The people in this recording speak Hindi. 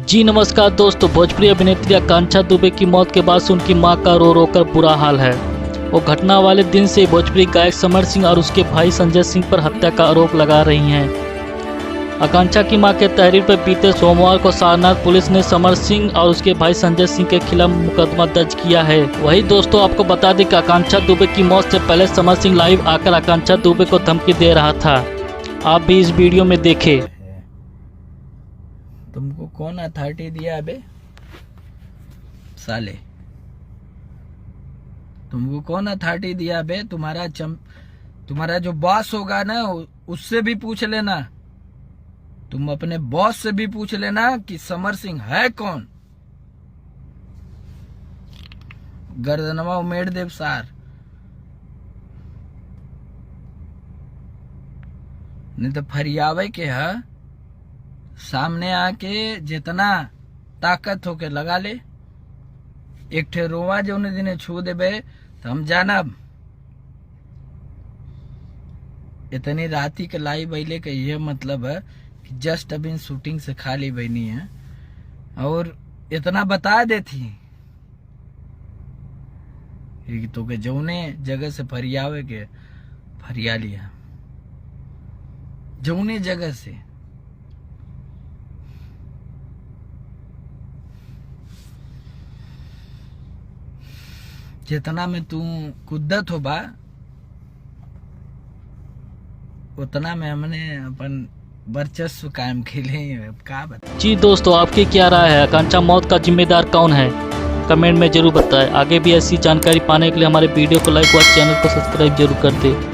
जी नमस्कार दोस्तों, भोजपुरी अभिनेत्री आकांक्षा दुबे की मौत के बाद से उनकी मां का रो रो कर बुरा हाल है। वो घटना वाले दिन से भोजपुरी गायक समर सिंह और उसके भाई संजय सिंह पर हत्या का आरोप लगा रही हैं। आकांक्षा की मां के तहरीर पर बीते सोमवार को सारनाथ पुलिस ने समर सिंह और उसके भाई संजय सिंह के खिलाफ मुकदमा दर्ज किया है। वही दोस्तों, आपको बता दें कि आकांक्षा दुबे की मौत से पहले समर सिंह लाइव आकर आकांक्षा दुबे को धमकी दे रहा था। आप भी इस वीडियो में देखें। तुमको कौन अथॉरिटी दिया अबे साले? तुमको कौन अथॉरिटी दिया अबे? तुम्हारा जो बॉस होगा ना, उससे भी पूछ लेना। तुम अपने बॉस से भी पूछ लेना कि समर सिंह है कौन। गर्दनवा उमेड़ देव सार, नहीं तो फरियावे के है। सामने आके जितना ताकत होके लगा ले। एक ठे रोवा जो उन्हें दिने छू देबे तो हम जानब। इतनी राती के लाई बैले का ये मतलब है कि जस्ट अभी शूटिंग से खाली बनी है और इतना बता देती कि तो के जौने जगह से फरियावे के फरिया लिया, जौने जगह से। जितना में तू कुद्दत हो बा, उतना में हमने अपन वर्चस्व कायम खेले। का बता? जी दोस्तों, आपकी क्या राय है? आकांक्षा मौत का जिम्मेदार कौन है? कमेंट में जरूर बताएं। आगे भी ऐसी जानकारी पाने के लिए हमारे वीडियो को लाइक और चैनल को सब्सक्राइब जरूर कर दें।